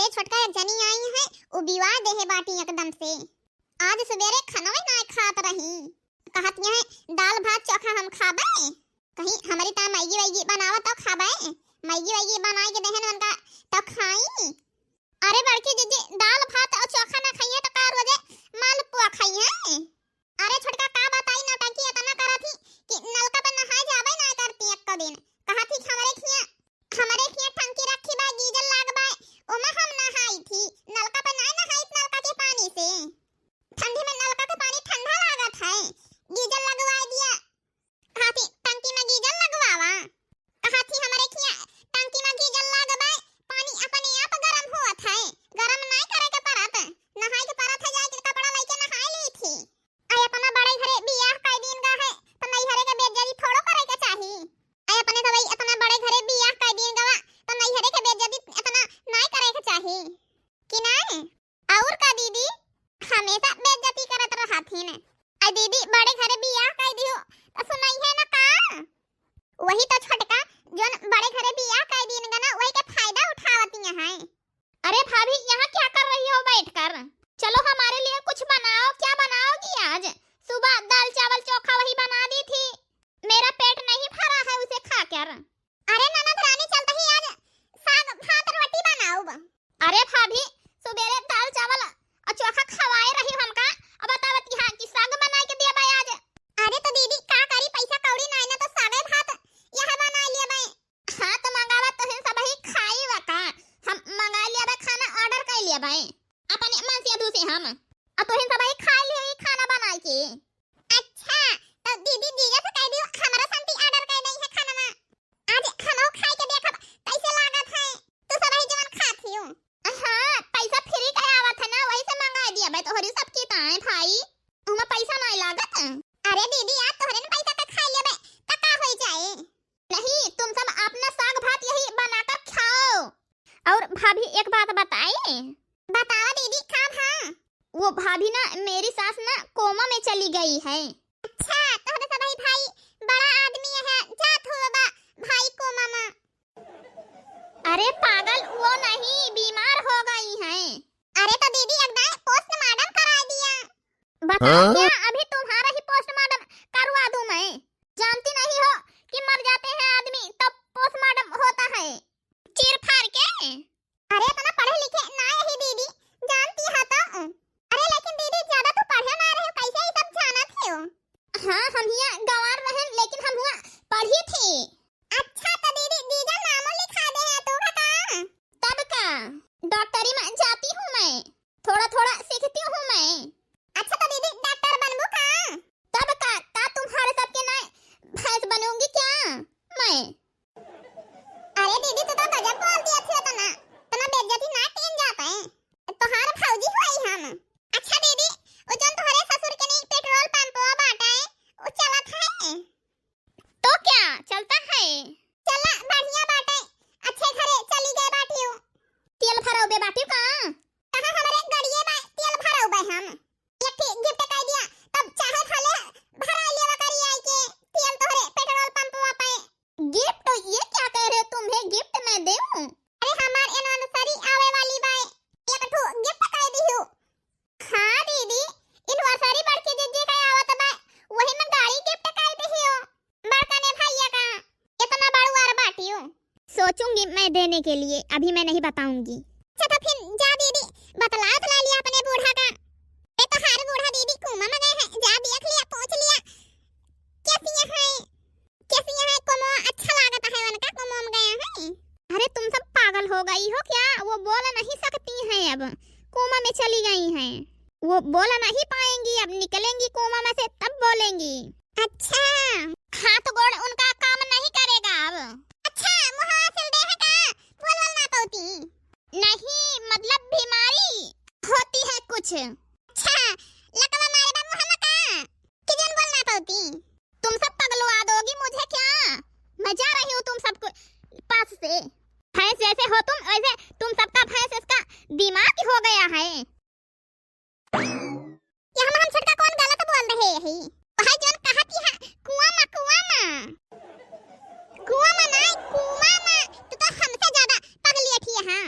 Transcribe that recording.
सवेरे छोटका एक जनी आई है उ विवाह देहे बाटी एकदम से। आज सवेरे खाना ना खात रही, कहत है दाल भात चोखा हम खाबे, कहीं हमारी ता मैगी वैगी बनावा तो खाबे, मैगी वैगी बनाए के देहन उनका तो खाई। अरे बड़की दीदी दाल भात और चोखा ना खाइए तो का रोजे मालपुआ खाइए। अरे छोटका का बताई नौटंकी इतना करत थी कि नलका पे नहाए जाबे ना करती एक दिन, कहत थी हमारे खिया टंकी रखी बा गीजर लागबा ओमा हम नहाई थी, नलका पे ना नहाई नलका के पानी से, ठंडी में नलका का पानी ठंडा लागत है, गीजर लगवा दिया, हाथी टंकी में गीजर लगवावा, हाथी हमारे खिया टंकी में गीजर लागबा पानी अपने आप गरम होत है, गरम नहीं करे के परत, नहाई के परत है, जाके कपड़ा लेके नहाई ली थी। आई अपना बड़े घरे बियाह कई दिन का है तो नहीं घरे के बेइज्जती थोड़ो करे के चाही। आई अपने तो भाई इतना बड़े घरे बियाह कई दिन गवा तो नहीं घरे के बेइज्जती इतना नहीं करे के चाही कि नहीं। और का दीदी हमेशा बेइज्जती करत रहथिन। आई दीदी बड़े घरे बियाह कई दियो तो सुनाई है ना का, वही तो छोटका जोन बड़े घरे बियाह कई दिन गना वही के फायदा उठावती है। अरे भाभी यहाँ क्या कर रही हो बैठकर, चलो हमारे लिए कुछ बनाओ, क्या बनाओगी आज? सुबह दाल चावल चोखा वही बना दी थी, मेरा पेट नहीं भरा है उसे खाकर। अरे ननद रानी चलता ही आज साग भात रोटी बनाओ। अरे भाभी सुबेरे दाल चावल और चोखा खवाए रही हमका, अब बतावत हां कि साग बना के दिया भाई आज। अरे तो दीदी का करी, पैसा कौड़ी नहीं ना तो सागे भात यह बना लिया भाई। हां तो मंगावा तो है सब ही खाई वका, हम मंगा लिया बा, खाना ऑर्डर कर लिया भाई अपने मन से दूसरे हम अब तो सब ही खा लिए खाना बना के। अच्छा तो दीदी दीजा से कह दियो हमारा संती ऑर्डर कर नहीं है खाना में, आज खाना खाई के देखब कैसे लागत है, तू सब ही जवन खाती हो। हां पैसा फ्री का आवत है ना, वही से मंगा दिया भाई, तोहरी सब की ताए भाई हमें पैसा नहीं लागत। अरे दीदी आज तोहरे ने पैसा का खा लेबे त का होई जाए, नहीं तुम सब अपना साग भात यही बनाकर खाओ। और भाभी एक बात बताए, बताओ दीदी का भा? वो भाभी ना मेरी सास ना कोमा में चली गई है। अच्छा तो सब भाई बड़ा आदमी है, जात हो बा भाई कोमा में। अरे पागल वो नहीं, बीमार हो गई है। अरे तो दीदी एकदम पोस्टमार्टम करा दिया। बताओ क्या अभी तुम्हारा ही पोस्टमार्टम करवा दूं मैं? जानती नहीं हो कि मर जाते हैं आदमी तब पोस्टमार्टम होता है चीर फाड़ के। अरे इतना पढ़े लिखे ना ही दीदी जानती है तो। अरे लेकिन दीदी ज्यादा तो पढ़े ना रहे हो, कैसे ये सब जानत हो? हां हम यहाँ गंवार रहे लेकिन हम हुआ पढ़ी थी। अच्छा तो दीदी दीदा नाम लिखा दे है तो का? तब का डॉक्टरी में जाती हूं मैं, थोड़ा थोड़ा सीखती हूं मैं। अच्छा तो दीदी डॉक्टर बनबू का? तब का तुम्हारे सबके ना भैंस बनूंगी क्या मैं? अरे दीदी तू तो गजब बोलती है तो ना बेइज्जती ना टीन जाता है, तोहार भौजी होई हम। अच्छा दीदी वो जोन तोहरे ससुर के नहीं पेट्रोल पंप बाटा है वो चलत है तो क्या चलता है? चला बढ़िया बाटे, अच्छे घरे चली गए बाटी हो, तेल भराओ बे बाटी का? कहां हमारे गड़िए में तेल भराओ बे हम, एक ठीक गिफ्ट कह दिया तब चाहे भले भरा लिया करी आई के तेल तोहरे पेट्रोल पंप पे। गिफ्ट ये क्या कह रहे हो, तुम्हें गिफ्ट मैं देऊं? अरे हमार एनिवर्सरी आवे वाली बा, एक ठो गिफ्ट कह दियो। हां दीदी एनिवर्सरी बड़की दीदी का आवत बा, वही में गाड़ी गिफ्ट कह दियो बड़का ने भैया का, इतना बड़वार बाटियो। सोचूंगी मैं देने के लिए, अभी मैं नहीं बताऊंगी। अच्छा तो फिर जा दीदी बतला लिया अपने बूढ़ा का, ए तो हर बूढ़ा दीदी कुमा में गए हैं, जा देख लिया पूछ लिया कैसी है कुमा, अच्छा लागत है उनका कुमा में गया है। अरे तुम सब पागल हो गई हो क्या, वो बोल नहीं सकती हैं, अब कोमा में चली गई हैं, वो बोल नहीं पाएंगी, अब निकलेंगी कोमा में से तब बोलेंगी। अच्छा हाथ गोड़ उनका काम नहीं करेगा अब? अच्छा मुहां से दे है का बोल ना पाती? नहीं मतलब बीमारी होती है कुछ। अच्छा लकवा मारे बा मुहां का कि जन बोल ना पाती? तुम सब पगलवा दोगी मुझे क्या, मैं जा रही हूँ तुम सबको पास से, भैंस जैसे हो तुम वैसे तुम सबका भैंस इसका दिमाग हो गया है। यहाँ हम छटका कौन गलत बोल रहे हैं, भाई जोन कहती है कुआं में नहीं कुआं में, तू तो हमसे ज्यादा पगली थी। हां